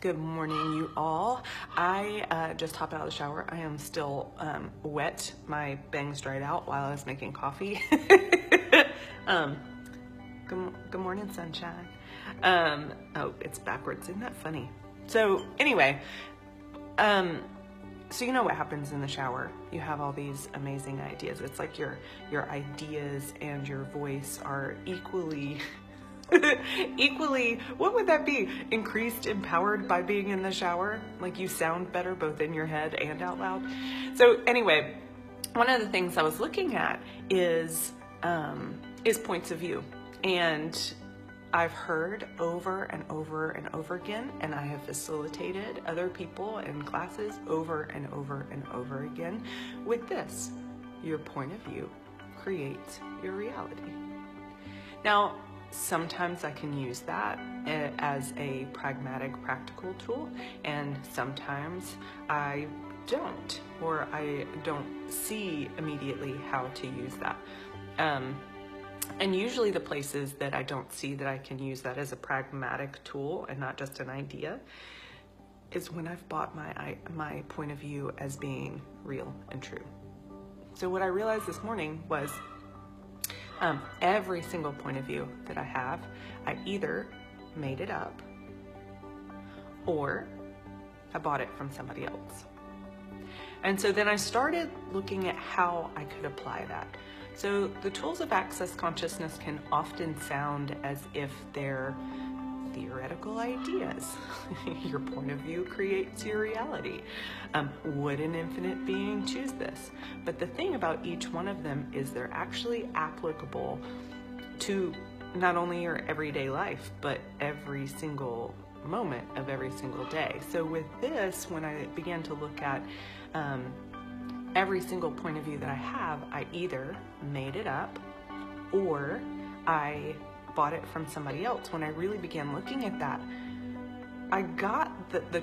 Good morning, you all. I just hopped out of the shower. I am still wet. My bangs dried out while I was making coffee. Good morning, sunshine. Oh, it's backwards. Isn't that funny? So anyway, so you know what happens in the shower. You have all these amazing ideas. It's like your ideas and your voice are equally what would that be? Increased, empowered by being in the shower? Like you sound better both in your head and out loud. So anyway, one of the things I was looking at is points of view. And I've heard over and over and over again, and I have facilitated other people in classes over and over and over again with this: your point of view creates your reality. Now, sometimes I can use that as a pragmatic, practical tool, and sometimes I don't, or I don't see immediately how to use that. And usually the places that I don't see that I can use that as a pragmatic tool and not just an idea is when I've bought my point of view as being real and true. So what I realized this morning was every single point of view that I have, I either made it up or I bought it from somebody else. And so then I started looking at how I could apply that. So the tools of access consciousness can often sound as if they're theoretical ideas. Your point of view creates your reality. Would an infinite being choose this? But the thing about each one of them is they're actually applicable to not only your everyday life, but every single moment of every single day. So with this, when I began to look at every single point of view that I have, I either made it up or I bought it from somebody else. When I really began looking at that, I got the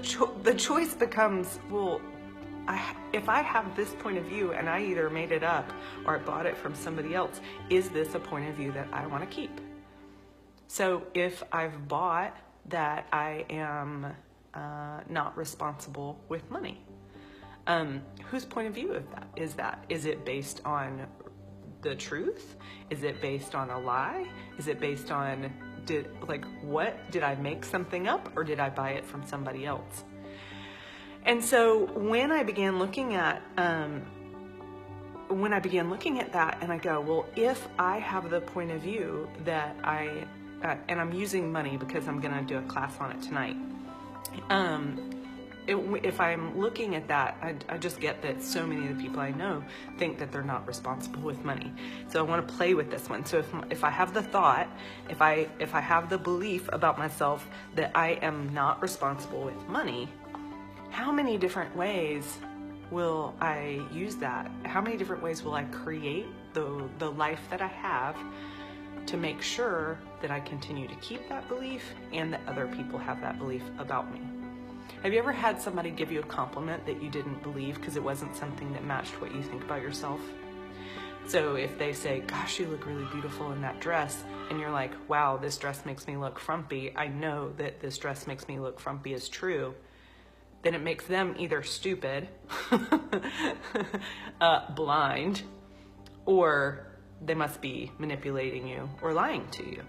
choice becomes, well, if I have this point of view and I either made it up or I bought it from somebody else, is this a point of view that I want to keep? So if I've bought that I am not responsible with money, whose point of view is that? Is it based on the truth? Is it based on a lie? Is it based on, did I make something up or did I buy it from somebody else? And so when I began looking at that and I go, well, if I have the point of view that and I'm using money because I'm going to do a class on it tonight. If I'm looking at that, I just get that so many of the people I know think that they're not responsible with money. So I want to play with this one. So if I have the thought, if I have the belief about myself that I am not responsible with money, how many different ways will I use that? How many different ways will I create the life that I have to make sure that I continue to keep that belief and that other people have that belief about me? Have you ever had somebody give you a compliment that you didn't believe because it wasn't something that matched what you think about yourself? So if they say, gosh, you look really beautiful in that dress, and you're like, wow, this dress makes me look frumpy, I know that this dress makes me look frumpy is true, then it makes them either stupid, blind, or they must be manipulating you or lying to you.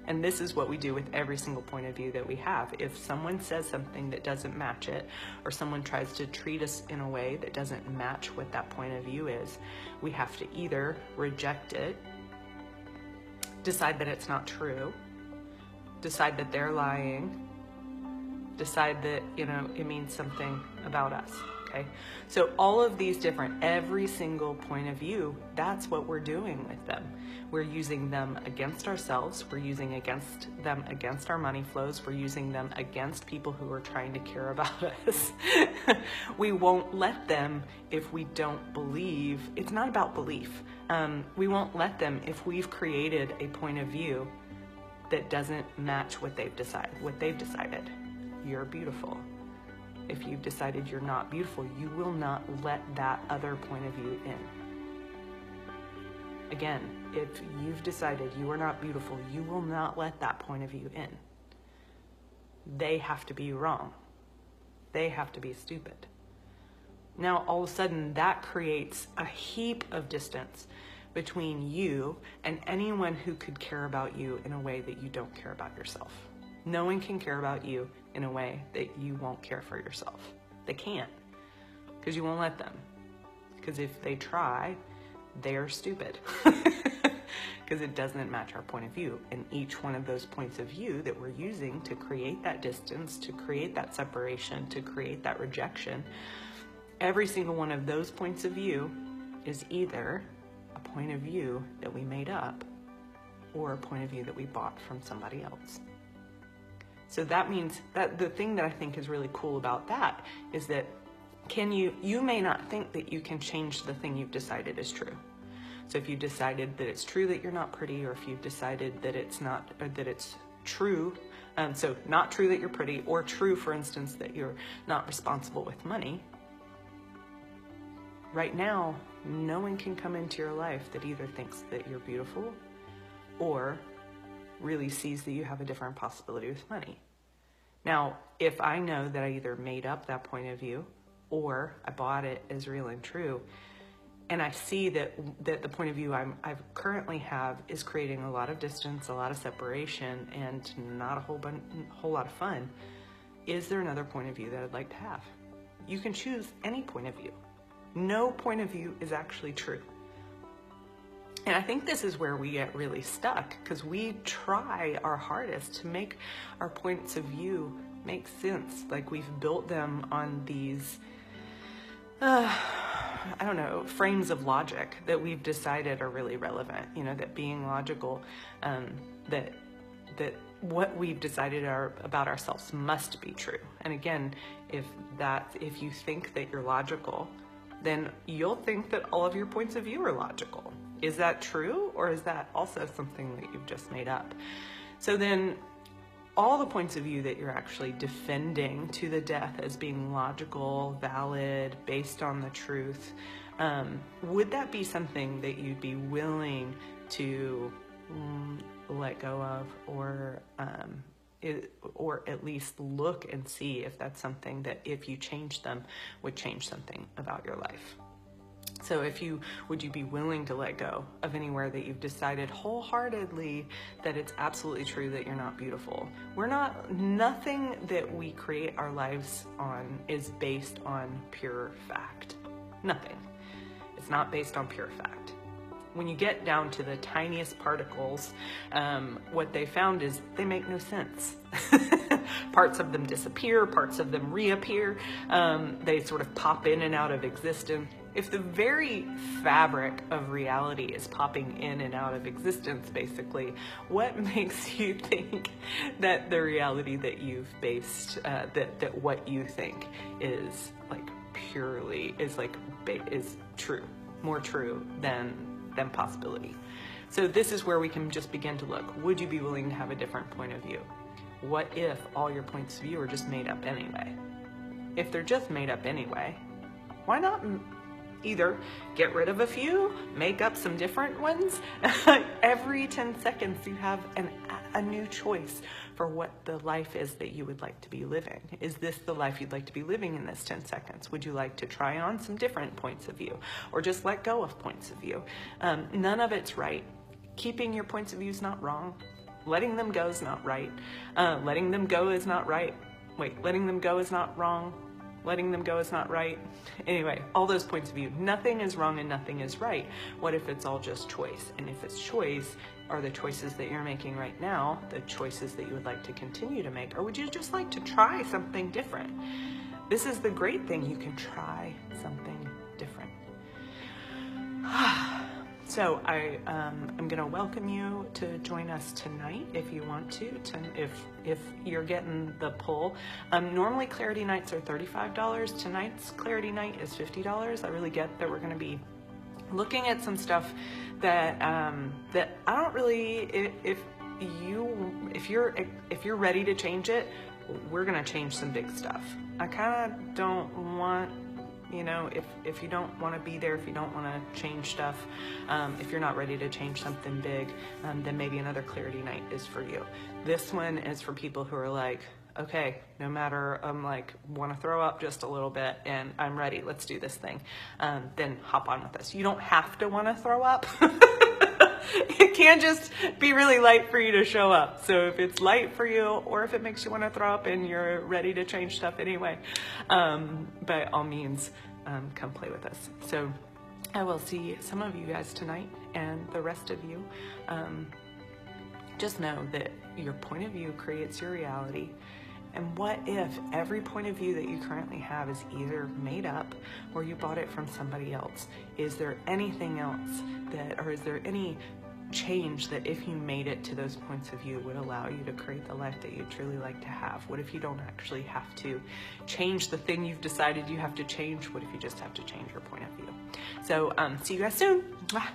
And this is what we do with every single point of view that we have. If someone says something that doesn't match it, or someone tries to treat us in a way that doesn't match what that point of view is, we have to either reject it, decide that it's not true, decide that they're lying, decide that, it means something about us. Okay? So all of these every single point of view, that's what we're doing with them. We're using them against ourselves. We're using them against our money flows. We're using them against people who are trying to care about us. We won't let them if we don't believe. It's not about belief. We won't let them if we've created a point of view that doesn't match what they've decided. You're beautiful. If you've decided you're not beautiful, you will not let that other point of view in. Again, if you've decided you are not beautiful, you will not let that point of view in. they have to be wrong. They have to be stupid. Now, all of a sudden, that creates a heap of distance between you and anyone who could care about you in a way that you don't care about yourself. No one can care about you in a way that you won't care for yourself. They can't, because you won't let them. Because if they try, they're stupid. Because it doesn't match our point of view. And each one of those points of view that we're using to create that distance, to create that separation, to create that rejection, every single one of those points of view is either a point of view that we made up or a point of view that we bought from somebody else. So that means that the thing that I think is really cool about that is that you may not think that you can change the thing you've decided is true. So if you decided that it's true that you're not pretty, or if you've decided that it's not, or that it's true, so not true that you're pretty, or true, for instance, that you're not responsible with money, right now, no one can come into your life that either thinks that you're beautiful or really sees that you have a different possibility with money. Now, if I know that I either made up that point of view or I bought it as real and true, and I see that the point of view I currently have is creating a lot of distance, a lot of separation, and not a whole lot of fun, is there another point of view that I'd like to have? You can choose any point of view. No point of view is actually true. And I think this is where we get really stuck, because we try our hardest to make our points of view make sense. Like we've built them on these, frames of logic that we've decided are really relevant. You know, that being logical, that what we've decided about ourselves must be true. And again, if you think that you're logical, then you'll think that all of your points of view are logical. Is that true, or is that also something that you've just made up? So then all the points of view that you're actually defending to the death as being logical, valid, based on the truth, would that be something that you'd be willing to let go of, or at least look and see if that's something that, if you change them, would change something about your life? So would you be willing to let go of anywhere that you've decided wholeheartedly that it's absolutely true that you're not beautiful? Nothing that we create our lives on is based on pure fact. Nothing. It's not based on pure fact. When you get down to the tiniest particles, what they found is they make no sense. Parts of them disappear, parts of them reappear. They sort of pop in and out of existence. If the very fabric of reality is popping in and out of existence, basically, what makes you think that the reality that you've based, that what you think is like purely, is true, more true than possibility? So this is where we can just begin to look. Would you be willing to have a different point of view? What if all your points of view are just made up anyway? If they're just made up anyway, why not either get rid of a few, make up some different ones? Every 10 seconds you have a new choice for what the life is that you would like to be living. Is this the life you'd like to be living in this 10 seconds? Would you like to try on some different points of view, or just let go of points of view? None of it's right. Keeping your points of view is not wrong. Letting them go is not right. Letting them go is not right. Wait, letting them go is not wrong. Letting them go is not right. Anyway, all those points of view. Nothing is wrong and nothing is right. What if it's all just choice? And if it's choice, are the choices that you're making right now the choices that you would like to continue to make? Or would you just like to try something different? This is the great thing. You can try something different. So I'm going to welcome you to join us tonight if you want to if you're getting the pull. Normally Clarity Nights are $35. Tonight's Clarity Night is $50. I really get that we're going to be looking at some stuff that that I don't really, if you're ready to change it, we're going to change some big stuff. I kind of don't want, if you don't want to be there, if you don't want to change stuff, if you're not ready to change something big, then maybe another Clarity Night is for you. This one is for people who are like, okay, no matter, I'm like, want to throw up just a little bit and I'm ready, let's do this thing, then hop on with this. You don't have to want to throw up. It can just be really light for you to show up. So if it's light for you, or if it makes you want to throw up and you're ready to change stuff anyway, by all means, come play with us. So I will see some of you guys tonight, and the rest of you, just know that your point of view creates your reality. And what if every point of view that you currently have is either made up or you bought it from somebody else? Is there anything else that, or is there any change that if you made it to those points of view would allow you to create the life that you truly like to have? What if you don't actually have to change the thing you've decided you have to change? What if you just have to change your point of view? So see you guys soon. Mwah.